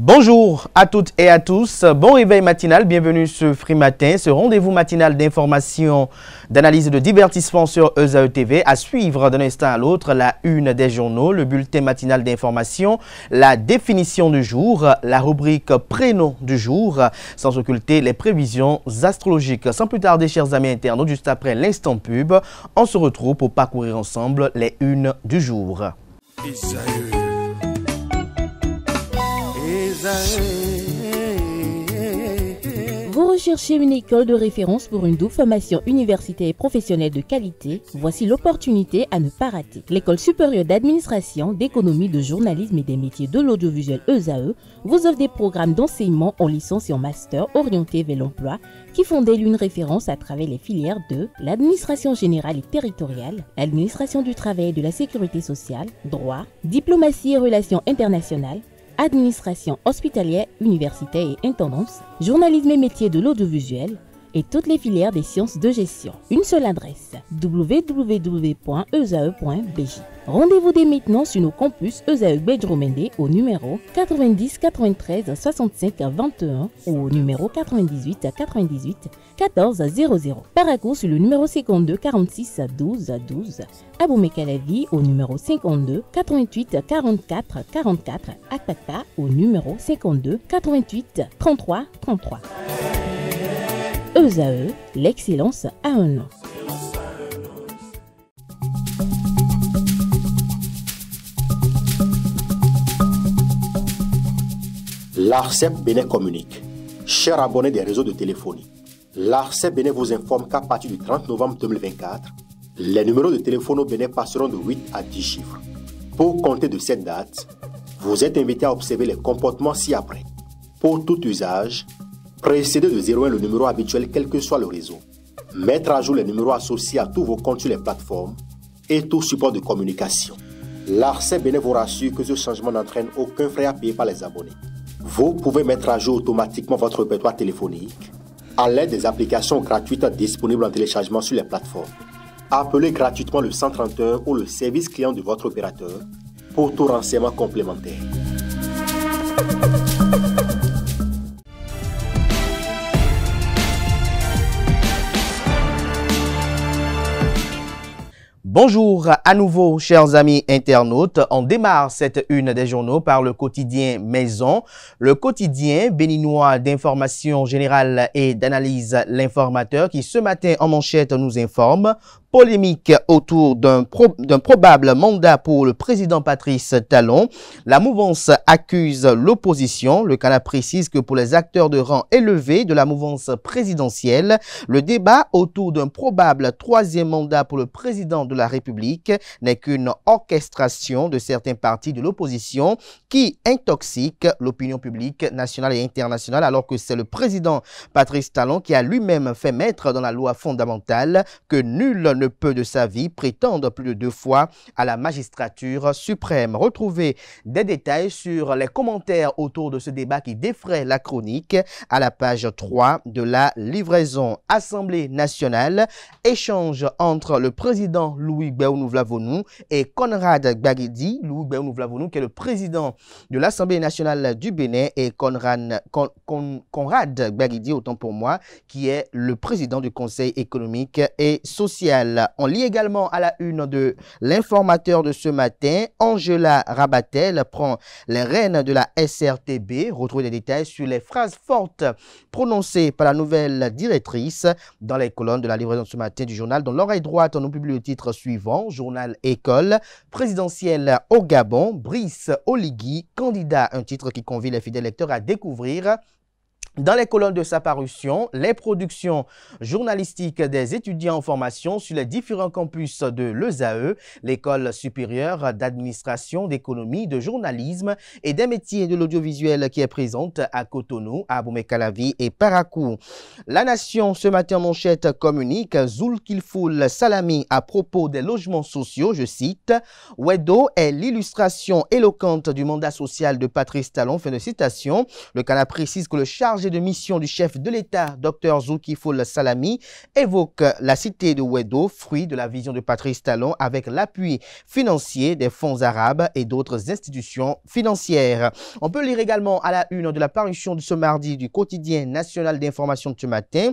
Bonjour à toutes et à tous, bon réveil matinal, bienvenue sur Free Matin, ce rendez-vous matinal d'information, d'analyse et de divertissement sur ESAE TV. À suivre d'un instant à l'autre la une des journaux, le bulletin matinal d'information, la définition du jour, la rubrique prénom du jour, sans occulter les prévisions astrologiques. Sans plus tarder, chers amis internautes, juste après l'instant pub, on se retrouve pour parcourir ensemble les unes du jour. Vous recherchez une école de référence pour une double formation universitaire et professionnelle de qualité? Voici l'opportunité à ne pas rater. L'École supérieure d'administration, d'économie, de journalisme et des métiers de l'audiovisuel ESAE vous offre des programmes d'enseignement en licence et en master orientés vers l'emploi qui font d'elle une référence à travers les filières de l'administration générale et territoriale, l'administration du travail et de la sécurité sociale, droit, diplomatie et relations internationales, administration hospitalière, universitaire et intendance, journalisme et métiers de l'audiovisuel et toutes les filières des sciences de gestion. Une seule adresse, www.esae.bj. Rendez-vous dès maintenant sur nos campus ESAE Bedjromende au numéro 90 93 65 21 ou au numéro 98 98 14 00. Paracourt sur le numéro 52 46 12 12. Aboumé-Calavi au numéro 52 88 44 44. Akpata au numéro 52 88 33 33. ESAE, l'excellence à un nom. L'ARCEP Bénin communique. Chers abonnés des réseaux de téléphonie, l'ARCEP Bénin vous informe qu'à partir du 30 novembre 2024, les numéros de téléphone au Bénin passeront de 8 à 10 chiffres. Pour compter de cette date, vous êtes invité à observer les comportements ci-après. Pour tout usage, précédez de 01 le numéro habituel quel que soit le réseau. Mettre à jour les numéros associés à tous vos comptes sur les plateformes et tout support de communication. L'ARCEP Bénin vous rassure que ce changement n'entraîne aucun frais à payer par les abonnés. Vous pouvez mettre à jour automatiquement votre répertoire téléphonique à l'aide des applications gratuites disponibles en téléchargement sur les plateformes. Appelez gratuitement le 131 ou le service client de votre opérateur pour tout renseignement complémentaire. Bonjour à nouveau, chers amis internautes. On démarre cette une des journaux par le quotidien Maison, le quotidien béninois d'information générale et d'analyse L'Informateur qui ce matin en manchette nous informe. Polémique autour d'un probable mandat pour le président Patrice Talon. La mouvance accuse l'opposition. Le Canard précise que pour les acteurs de rang élevé de la mouvance présidentielle, le débat autour d'un probable troisième mandat pour le président de la République n'est qu'une orchestration de certains partis de l'opposition qui intoxique l'opinion publique nationale et internationale alors que c'est le président Patrice Talon qui a lui-même fait mettre dans la loi fondamentale que nul ne peut de sa vie prétendre plus de 2 fois à la magistrature suprême. Retrouvez des détails sur les commentaires autour de ce débat qui défraie la chronique à la page 3 de la livraison. Assemblée nationale, échange entre le président Louis Béounou-Vlavonou et Conrad Gbagidi. Louis Béounou-Vlavonou qui est le président de l'Assemblée nationale du Bénin et Conrad Gbagidi, autant pour moi, qui est le président du Conseil économique et social. On lit également à la une de l'Informateur de ce matin, Angela Rabatel prend les rênes de la SRTB. Retrouvez des détails sur les phrases fortes prononcées par la nouvelle directrice dans les colonnes de la livraison de ce matin du journal. Dans l'oreille droite, on nous publie le titre suivant, Journal École, présidentielle au Gabon, Brice Oligui, candidat, un titre qui convie les fidèles lecteurs à découvrir. Dans les colonnes de sa parution, les productions journalistiques des étudiants en formation sur les différents campus de l'ESAE, l'école supérieure d'administration, d'économie, de journalisme et des métiers de l'audiovisuel qui est présente à Cotonou, à Aboumé-Calavi et Paracourt. La Nation, ce matin en manchette, communique Zulkifloul Salami à propos des logements sociaux, je cite, « Wedo est l'illustration éloquente du mandat social de Patrice Talon », fin de citation. Le Canard précise que le chargé chargé de mission du chef de l'État, Dr Zulkifil Salami, évoque la cité de Wedo, fruit de la vision de Patrice Talon, avec l'appui financier des fonds arabes et d'autres institutions financières. On peut lire également à la une de la parution de ce mardi du quotidien national d'information de ce matin.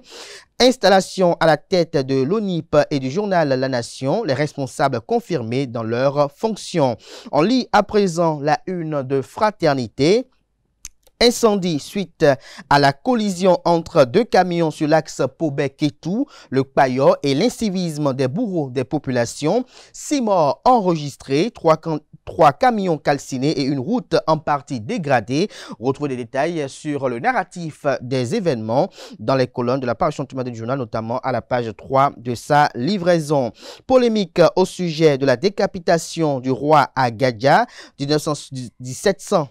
Installation à la tête de l'ONIP et du journal La Nation, les responsables confirmés dans leurs fonctions. On lit à présent la une de Fraternité. Incendie suite à la collision entre deux camions sur l'axe Pobé-Kétou, le Payo et l'incivisme des bourreaux des populations. 6 morts enregistrés, 3 camions calcinés et une route en partie dégradée. Retrouvez des détails sur le narratif des événements dans les colonnes de la parution du matin du journal, notamment à la page 3 de sa livraison. Polémique au sujet de la décapitation du roi à Gadia, 1740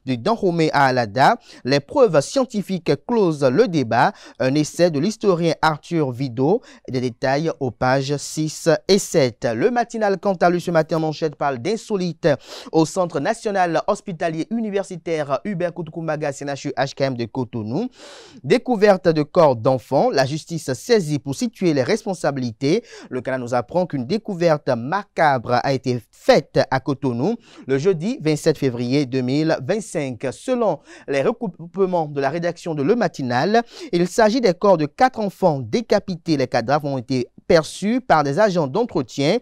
du Dahomey à Alada. Les preuves scientifiques closent le débat. Un essai de l'historien Arthur Vido. Des détails aux pages 6 et 7. Le matinal, quant à lui, ce matin en manchette, parle d'insolite au Centre national hospitalier universitaire Hubert Koutoumaga CNHU HKM de Cotonou. Découverte de corps d'enfants. La justice saisie pour situer les responsabilités. Le Canada nous apprend qu'une découverte macabre a été faite à Cotonou le jeudi 27 février 2025. Selon les recoupements de la rédaction de Le Matinal, il s'agit des corps de 4 enfants décapités. Les cadavres ont été perçus par des agents d'entretien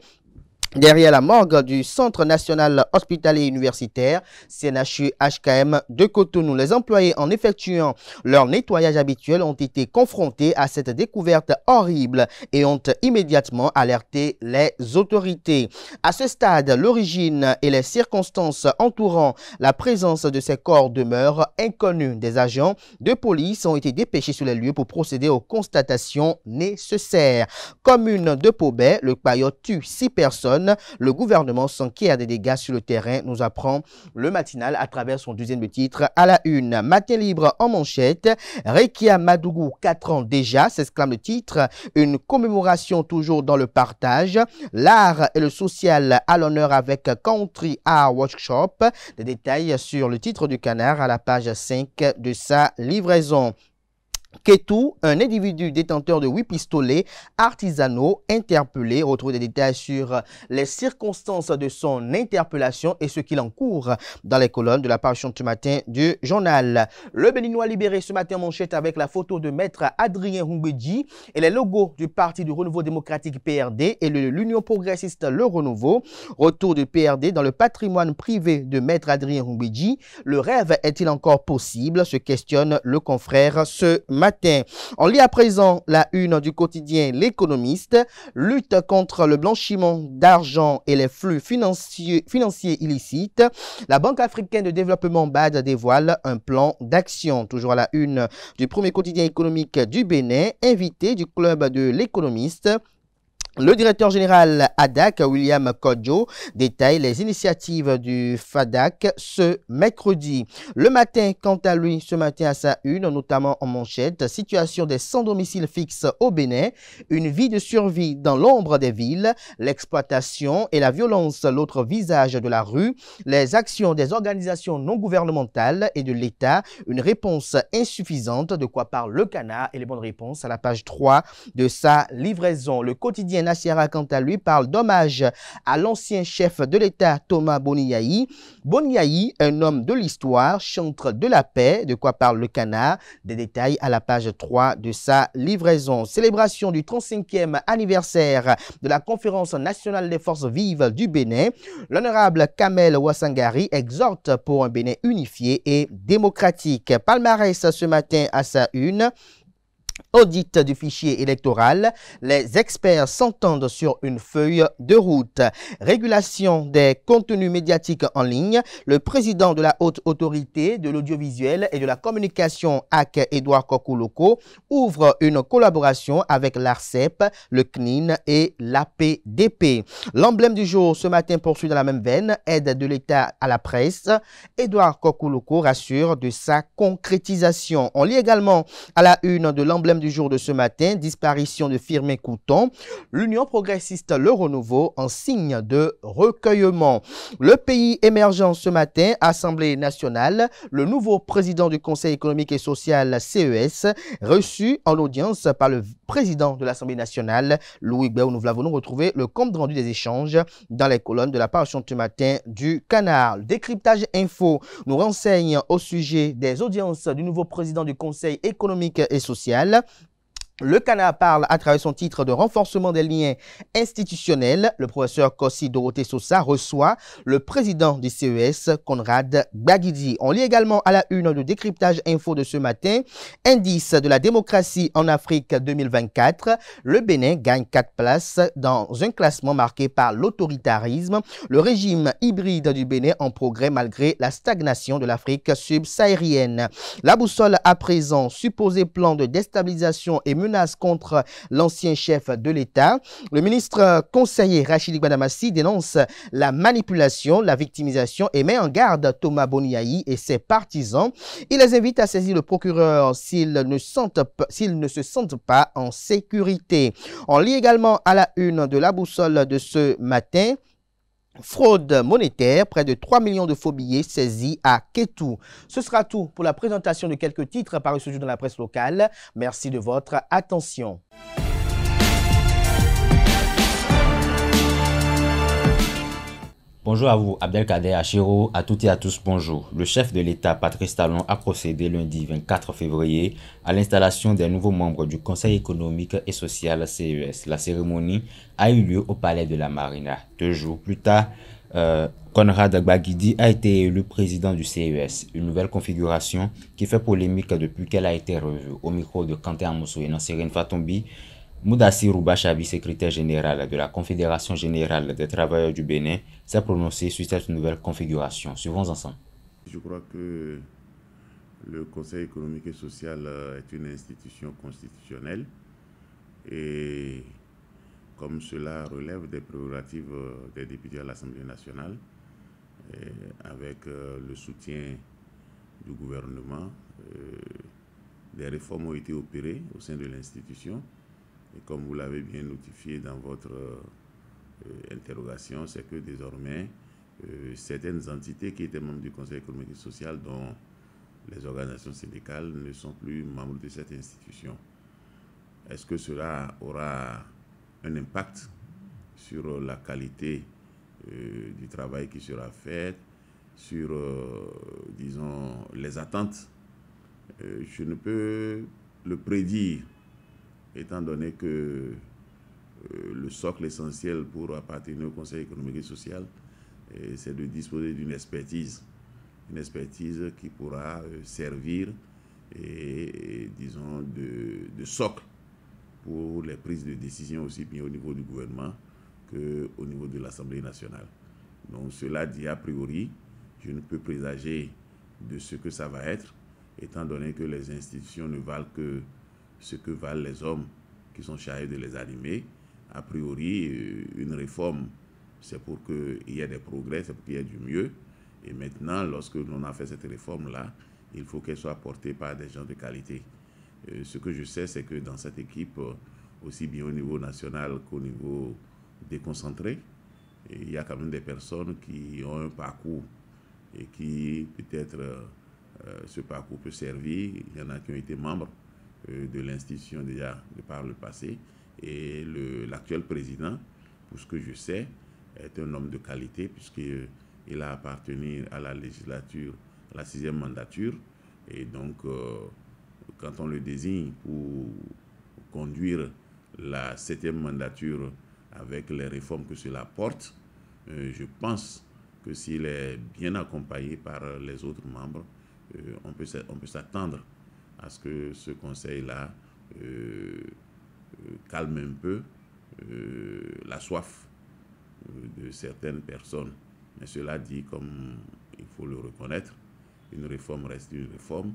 derrière la morgue du Centre national hospitalier universitaire CNHU HKM de Cotonou. Les employés, en effectuant leur nettoyage habituel, ont été confrontés à cette découverte horrible et ont immédiatement alerté les autorités. À ce stade, l'origine et les circonstances entourant la présence de ces corps demeurent inconnues. Des agents de police ont été dépêchés sur les lieux pour procéder aux constatations nécessaires. Commune de Pobé, le Payo tue 6 personnes. Le gouvernement s'enquiert des dégâts sur le terrain, nous apprend Le Matinal à travers son deuxième titre à la une. Matin libre en manchette. Rekia Madougou, 4 ans déjà, s'exclame le titre. Une commémoration toujours dans le partage. L'art et le social à l'honneur avec Country Art Workshop. Des détails sur le titre du Canard à la page 5 de sa livraison. Kétou, un individu détenteur de 8 pistolets artisanaux interpellé. Retrouvez des détails sur les circonstances de son interpellation et ce qu'il encourt dans les colonnes de la parution de ce matin du journal. Le Béninois libéré ce matin en manchette avec la photo de maître Adrien Humbedji et les logos du Parti du Renouveau démocratique PRD et l'Union progressiste Le Renouveau. Retour du PRD dans le patrimoine privé de maître Adrien Humbedji. Le rêve est-il encore possible? Se questionne le confrère ce matin. On lit à présent la une du quotidien L'Économiste. Lutte contre le blanchiment d'argent et les flux financiers illicites. La Banque africaine de développement BAD dévoile un plan d'action. Toujours à la une du premier quotidien économique du Bénin. Invité du club de L'Économiste. Le directeur général ADAC, William Kodjo, détaille les initiatives du FADAC ce mercredi. Le matin, quant à lui, ce matin à sa une, notamment en manchette, situation des sans domicile fixe au Bénin, une vie de survie dans l'ombre des villes, l'exploitation et la violence, l'autre visage de la rue, les actions des organisations non gouvernementales et de l'État, une réponse insuffisante, de quoi parle le Canard et les bonnes réponses à la page 3 de sa livraison. Le quotidien Nassiara, quant à lui, parle d'hommage à l'ancien chef de l'État Thomas Boniaï. Boniaï, un homme de l'histoire, chantre de la paix, de quoi parle le Canard. Des détails à la page 3 de sa livraison. Célébration du 35e anniversaire de la Conférence nationale des forces vives du Bénin. L'honorable Kamel Ouassangari exhorte pour un Bénin unifié et démocratique. Palmarès ce matin à sa une. Audit du fichier électoral, les experts s'entendent sur une feuille de route. Régulation des contenus médiatiques en ligne, le président de la haute autorité de l'audiovisuel et de la communication AC, Edouard Kokouloko, ouvre une collaboration avec l'ARCEP, le CNIN et l'APDP. L'emblème du jour ce matin poursuit dans la même veine, aide de l'État à la presse. Edouard Kokouloko rassure de sa concrétisation. On lit également à la une de l'emblème du jour de ce matin, disparition de Firmin Couton. L'Union progressiste Le Renouveau en signe de recueillement. Le pays émergent ce matin, Assemblée nationale, le nouveau président du Conseil économique et social CES, reçu en audience par le président de l'Assemblée nationale, Louis Gbé. Nous l'avons retrouvé le compte rendu des échanges dans les colonnes de la parution de ce matin du Canard. Le décryptage info nous renseigne au sujet des audiences du nouveau président du Conseil économique et social. Le Canard parle à travers son titre de renforcement des liens institutionnels. Le professeur Kossi Dorothée Sosa reçoit le président du CES, Conrad Gbagidi. On lit également à la une le décryptage info de ce matin. Indice de la démocratie en Afrique 2024. Le Bénin gagne 4 places dans un classement marqué par l'autoritarisme. Le régime hybride du Bénin en progrès malgré la stagnation de l'Afrique subsaharienne. La boussole à présent, supposé plan de déstabilisation et menace contre l'ancien chef de l'État. Le ministre conseiller Rachid Gbadamassi dénonce la manipulation, la victimisation et met en garde Thomas Boniaï et ses partisans. Il les invite à saisir le procureur s'ils ne se sentent pas en sécurité. On lit également à la une de la boussole de ce matin. Fraude monétaire, près de 3 millions de faux billets saisis à Kétou. Ce sera tout pour la présentation de quelques titres parus ce jour dans la presse locale. Merci de votre attention. Bonjour à vous, Abdelkader Achiro, à toutes et à tous, bonjour. Le chef de l'État, Patrice Talon, a procédé lundi 24 février à l'installation des nouveaux membres du Conseil économique et social CES. La cérémonie a eu lieu au Palais de la Marina. 2 jours plus tard, Conrad Gbagidi a été élu président du CES, une nouvelle configuration qui fait polémique depuis qu'elle a été revue. Au micro de Kanté Amoussou et Nansérine Fatombi, Moudassirou Bachabi, secrétaire général de la Confédération générale des travailleurs du Bénin, s'est prononcé sur cette nouvelle configuration. Suivons ensemble. Je crois que le Conseil économique et social est une institution constitutionnelle et comme cela relève des prérogatives des députés à l'Assemblée nationale, et avec le soutien du gouvernement, des réformes ont été opérées au sein de l'institution. Et comme vous l'avez bien notifié dans votre interrogation, c'est que désormais, certaines entités qui étaient membres du Conseil économique et social, dont les organisations syndicales, ne sont plus membres de cette institution. Est-ce que cela aura un impact sur la qualité du travail qui sera fait, sur, disons, les attentes? Je ne peux le prédire, étant donné que le socle essentiel pour appartenir au Conseil économique et social, c'est de disposer d'une expertise. Une expertise qui pourra servir, disons, de socle pour les prises de décision aussi bien au niveau du gouvernement qu'au niveau de l'Assemblée nationale. Donc cela dit, a priori, je ne peux présager de ce que ça va être, étant donné que les institutions ne valent que ce que valent les hommes qui sont chargés de les animer. A priori, une réforme, c'est pour qu'il y ait des progrès, c'est pour qu'il y ait du mieux. Et maintenant, lorsque l'on a fait cette réforme-là, il faut qu'elle soit portée par des gens de qualité. Ce que je sais, c'est que dans cette équipe, aussi bien au niveau national qu'au niveau déconcentré, il y a quand même des personnes qui ont un parcours et qui, peut-être, ce parcours peut servir. Il y en a qui ont été membres de l'institution déjà de par le passé, et l'actuel président, pour ce que je sais, est un homme de qualité puisqu'il a appartenu à la législature, à la 6e mandature, et donc quand on le désigne pour conduire la 7e mandature avec les réformes que cela porte, je pense que s'il est bien accompagné par les autres membres, on peut s'attendre à ce que ce conseil-là calme un peu la soif de certaines personnes. Mais cela dit, comme il faut le reconnaître, une réforme reste une réforme.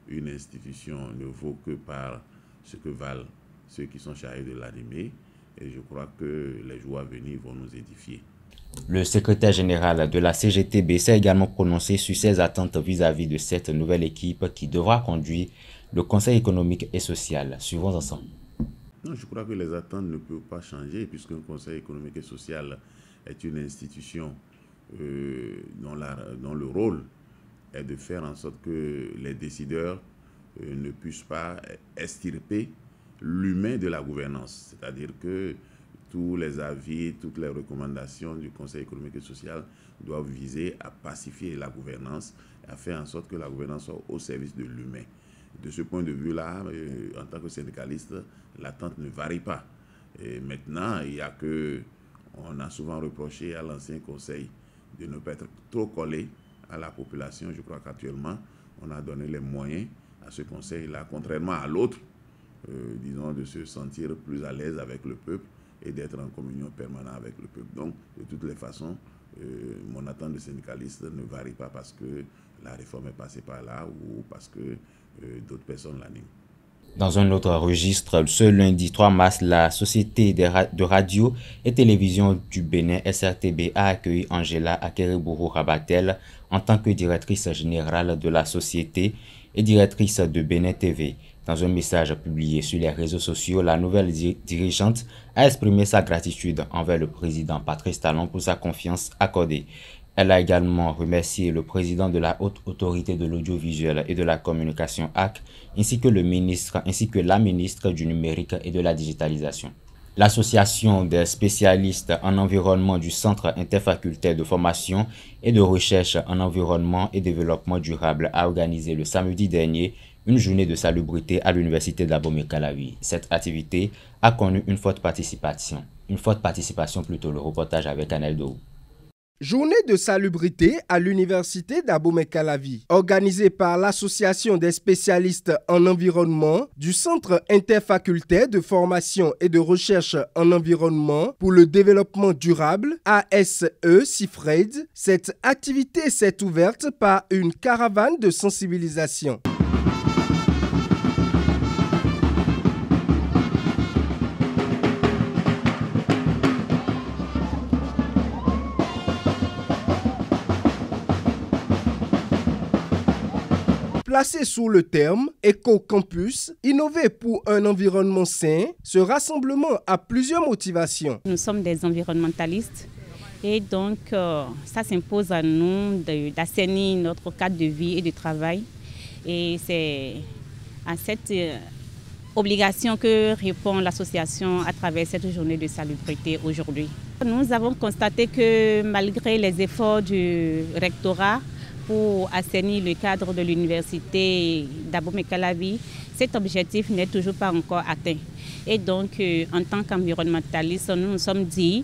Une institution ne vaut que par ce que valent ceux qui sont chargés de l'animer. Et je crois que les jours à venir vont nous édifier. Le secrétaire général de la CGTB s'est également prononcé sur ses attentes vis-à-vis de cette nouvelle équipe qui devra conduire le Conseil économique et social. Suivons ensemble. Non, je crois que les attentes ne peuvent pas changer puisqu'un Conseil économique et social est une institution dont le rôle est de faire en sorte que les décideurs ne puissent pas extirper l'humain de la gouvernance. C'est-à-dire que tous les avis, toutes les recommandations du Conseil économique et social doivent viser à pacifier la gouvernance et à faire en sorte que la gouvernance soit au service de l'humain. De ce point de vue-là, en tant que syndicaliste, l'attente ne varie pas. Et maintenant, on a souvent reproché à l'ancien Conseil de ne pas être trop collé à la population. Je crois qu'actuellement, on a donné les moyens à ce Conseil-là, contrairement à l'autre, disons, de se sentir plus à l'aise avec le peuple et d'être en communion permanente avec le peuple. Donc, de toutes les façons, mon attente de syndicaliste ne varie pas parce que la réforme est passée par là ou parce que d'autres personnes l'animent. Dans un autre registre, ce lundi 3 mars, la Société de radio et télévision du Bénin, SRTB, a accueilli Angela Akerebourou Rabatel en tant que directrice générale de la société et directrice de Bénin TV. Dans un message publié sur les réseaux sociaux, la nouvelle dirigeante a exprimé sa gratitude envers le président Patrice Talon pour sa confiance accordée. Elle a également remercié le président de la Haute Autorité de l'Audiovisuel et de la Communication AC, ainsi que la ministre du Numérique et de la Digitalisation. L'Association des spécialistes en environnement du Centre interfacultaire de formation et de recherche en environnement et développement durable a organisé le samedi dernier une journée de salubrité à l'Université d'Abomey-Calavi. Cette activité a connu une forte participation. Le reportage avec Anel Dou. Journée de salubrité à l'Université d'Abomey-Calavi, organisée par l'Association des spécialistes en environnement du Centre interfacultaire de formation et de recherche en environnement pour le développement durable, ASE-CIFRED. Cette activité s'est ouverte par une caravane de sensibilisation. Placé sous le terme Éco-Campus, innover pour un environnement sain, ce rassemblement a plusieurs motivations. Nous sommes des environnementalistes et donc ça s'impose à nous d'assainir notre cadre de vie et de travail. Et c'est à cette obligation que répond l'association à travers cette journée de salubrité aujourd'hui. Nous avons constaté que malgré les efforts du rectorat, pour assainir le cadre de l'université d'Abomey-Calavi, cet objectif n'est toujours pas encore atteint. Et donc, en tant qu'environnementalistes, nous nous sommes dit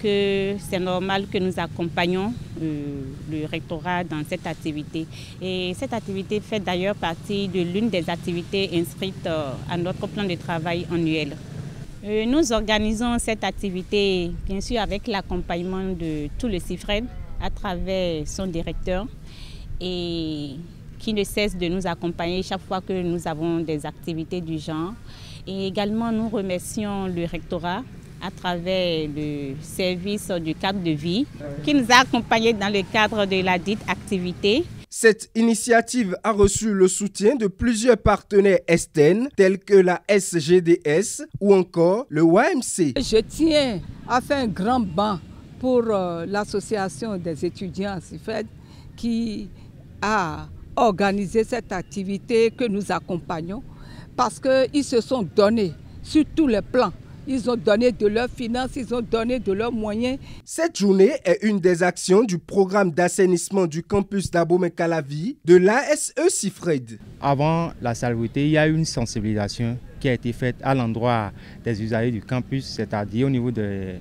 que c'est normal que nous accompagnions le rectorat dans cette activité. Et cette activité fait d'ailleurs partie de l'une des activités inscrites à notre plan de travail annuel. Nous organisons cette activité, bien sûr, avec l'accompagnement de tout le CIFRED à travers son directeur, et qui ne cesse de nous accompagner chaque fois que nous avons des activités du genre. Et également, nous remercions le rectorat à travers le service du cadre de vie qui nous a accompagnés dans le cadre de la dite activité. Cette initiative a reçu le soutien de plusieurs partenaires externes tels que la SGDS ou encore le YMC. Je tiens à faire un grand banc pour l'association des étudiants CIFRED qui a organisé cette activité que nous accompagnons parce qu'ils se sont donnés sur tous les plans. Ils ont donné de leurs finances, ils ont donné de leurs moyens. Cette journée est une des actions du programme d'assainissement du campus d'Abomey-Calavi de l'ASE-CIFRED. Avant la salubrité, il y a eu une sensibilisation qui a été faite à l'endroit des usagers du campus, c'est-à-dire au niveau des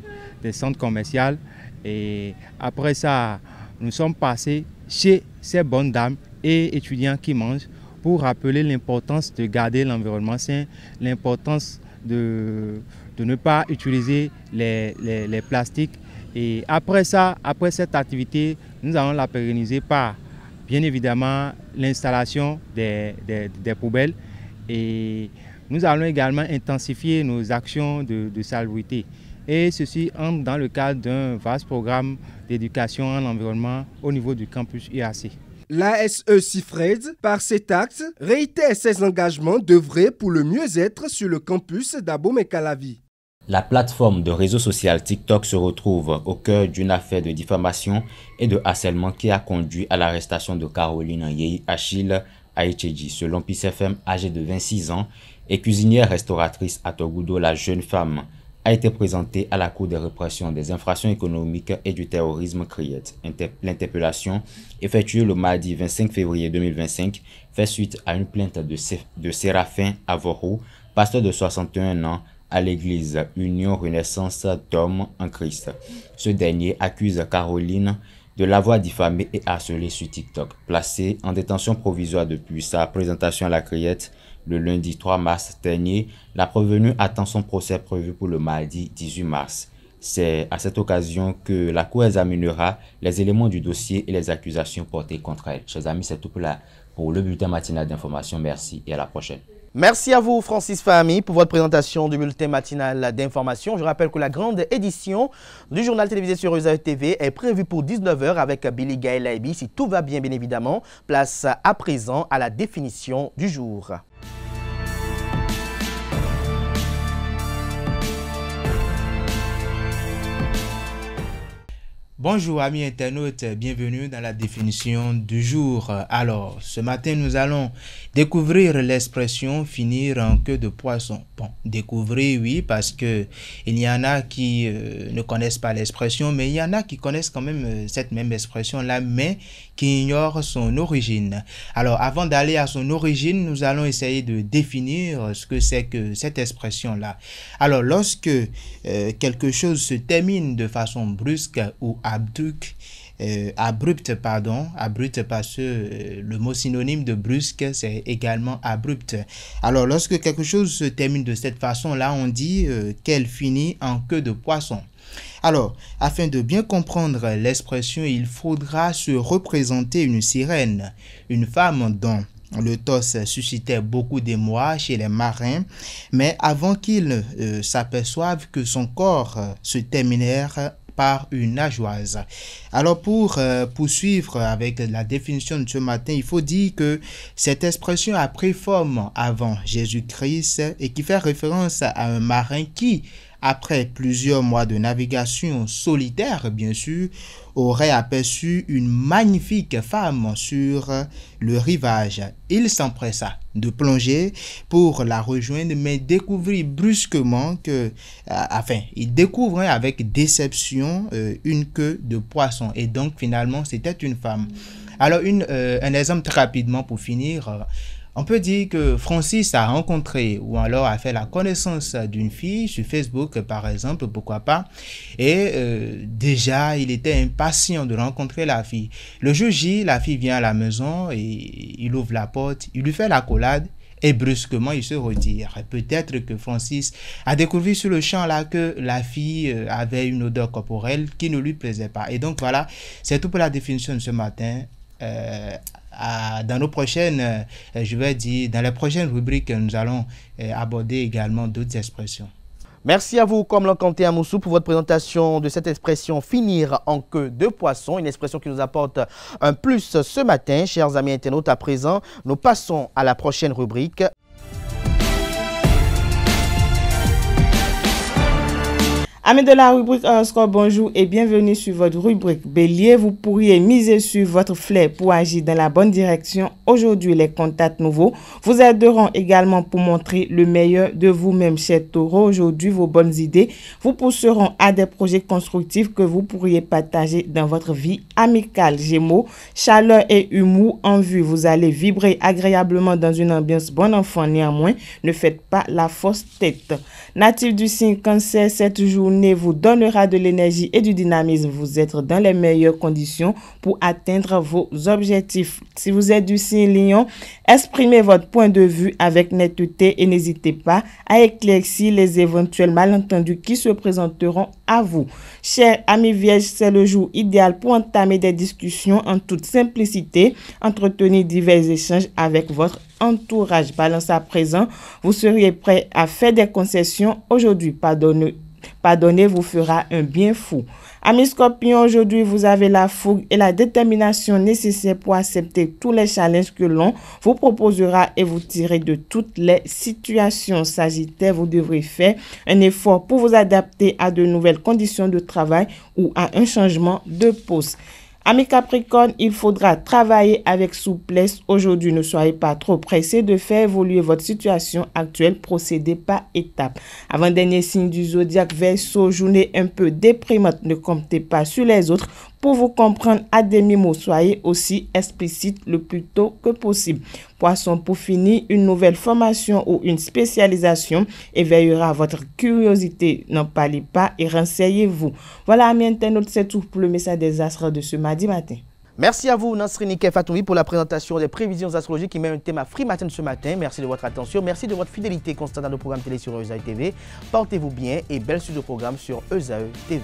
centres commerciaux. Et après ça, nous sommes passés chez ces bonnes dames et étudiants qui mangent pour rappeler l'importance de garder l'environnement sain, l'importance de ne pas utiliser les plastiques. Et après ça, après cette activité, nous allons la pérenniser par, bien évidemment, l'installation des poubelles. Et nous allons également intensifier nos actions de salubrité. Et ceci entre dans le cadre d'un vaste programme d'éducation en environnement au niveau du campus UAC. L'ASE Cifred, par cet acte, réitère ses engagements d'œuvrer pour le mieux-être sur le campus d'Abomey-Calavi. La plateforme de réseau social TikTok se retrouve au cœur d'une affaire de diffamation et de harcèlement qui a conduit à l'arrestation de Caroline Yei Achille Aïchedji. Selon PIS-FM, âgée de 26 ans et cuisinière restauratrice à Togudo, la jeune femme a été présentée à la Cour de répression des infractions économiques et du terrorisme CRIET. L'interpellation, effectuée le mardi 25 février 2025, fait suite à une plainte de Séraphin Avorou, pasteur de 61 ans, à l'église Union Renaissance d'Hommes en Christ. Ce dernier accuse Caroline de l'avoir diffamée et harcelée sur TikTok. Placée en détention provisoire depuis sa présentation à la CRIET le lundi 3 mars dernier, la prévenue attend son procès prévu pour le mardi 18 mars. C'est à cette occasion que la Cour examinera les éléments du dossier et les accusations portées contre elle. Chers amis, c'est tout pour le bulletin matinal d'information. Merci et à la prochaine. Merci à vous, Francis Fahmy, pour votre présentation du bulletin matinal d'information. Je rappelle que la grande édition du journal télévisé sur Usaï TV est prévue pour 19 h avec Billy Gaël Laibi. Si tout va bien, bien évidemment, place à présent à la définition du jour. Bonjour amis internautes, bienvenue dans la définition du jour. Alors, ce matin, nous allons découvrir l'expression « finir en queue de poisson ». Bon, découvrir, oui, parce que il y en a qui ne connaissent pas l'expression, mais il y en a qui connaissent quand même cette même expression-là, mais qui ignorent son origine. Alors, avant d'aller à son origine, nous allons essayer de définir ce que c'est que cette expression-là. Alors, lorsque quelque chose se termine de façon brusque ou abrupte parce que le mot synonyme de brusque c'est également abrupt. Alors lorsque quelque chose se termine de cette façon là, on dit qu'elle finit en queue de poisson. Alors, afin de bien comprendre l'expression, il faudra se représenter une sirène, une femme dont le torse suscitait beaucoup d'émoi chez les marins, mais avant qu'ils s'aperçoivent que son corps se terminèrent par une nageoise. Alors pour poursuivre avec la définition de ce matin, il faut dire que cette expression a pris forme avant Jésus-Christ et qui fait référence à un marin qui, après plusieurs mois de navigation solitaire, bien sûr, aurait aperçu une magnifique femme sur le rivage. Il s'empressa de plonger pour la rejoindre, mais découvrit brusquement il découvre avec déception une queue de poisson. Et donc, finalement, c'était une femme. Alors, un exemple très rapidement pour finir. On peut dire que Francis a rencontré ou alors a fait la connaissance d'une fille sur Facebook, par exemple, pourquoi pas. Et déjà, il était impatient de rencontrer la fille. Le jour J, la fille vient à la maison et il ouvre la porte, il lui fait l'accolade et brusquement, il se retire. Peut-être que Francis a découvert sur le champ là que la fille avait une odeur corporelle qui ne lui plaisait pas. Et donc voilà, c'est tout pour la définition de ce matin. Dans nos prochaines, dans les prochaines rubriques, nous allons aborder également d'autres expressions. Merci à vous, Komlan Kanté Amoussou, pour votre présentation de cette expression « finir en queue de poisson », une expression qui nous apporte un plus ce matin. Chers amis internautes, à présent, nous passons à la prochaine rubrique. Amis de la rubrique Horoscope, bonjour et bienvenue sur votre rubrique Bélier. Vous pourriez miser sur votre flair pour agir dans la bonne direction. Aujourd'hui, les contacts nouveaux vous aideront également pour montrer le meilleur de vous-même. Chers Taureaux, aujourd'hui, vos bonnes idées vous pousseront à des projets constructifs que vous pourriez partager dans votre vie amicale. Gémeaux, chaleur et humour en vue. Vous allez vibrer agréablement dans une ambiance bon enfant. Néanmoins, ne faites pas la fausse tête. Natif du signe Cancer, cette journée vous donnera de l'énergie et du dynamisme. Vous êtes dans les meilleures conditions pour atteindre vos objectifs. Si vous êtes du signe Lion, exprimez votre point de vue avec netteté et n'hésitez pas à éclaircir les éventuels malentendus qui se présenteront à vous. Chers amis Vierges, c'est le jour idéal pour entamer des discussions en toute simplicité, entretenir divers échanges avec votre entourage. Balance à présent, vous seriez prêt à faire des concessions aujourd'hui. Pardonner vous fera un bien fou. Amis Scorpions, aujourd'hui, vous avez la fougue et la détermination nécessaires pour accepter tous les challenges que l'on vous proposera et vous tirer de toutes les situations. Sagittaire, vous devrez faire un effort pour vous adapter à de nouvelles conditions de travail ou à un changement de poste. Amis Capricorne, il faudra travailler avec souplesse. Aujourd'hui, ne soyez pas trop pressés de faire évoluer votre situation actuelle. Procédez par étapes. Avant-dernier signe du zodiaque, Verseau, journée un peu déprimante. Ne comptez pas sur les autres. Pour vous comprendre à demi-mot, soyez aussi explicite le plus tôt que possible. Poisson, pour finir, une nouvelle formation ou une spécialisation éveillera votre curiosité. N'en parlez pas et renseignez-vous. Voilà, amis internautes, c'est tout pour le message des astres de ce mardi matin. Merci à vous, Nasrini Fatoumi, pour la présentation des prévisions astrologiques qui met un thème à Free Matin ce matin. Merci de votre attention. Merci de votre fidélité constante à nos programmes télé sur ESAE TV. Portez-vous bien et belle suite de programmes sur ESAE TV.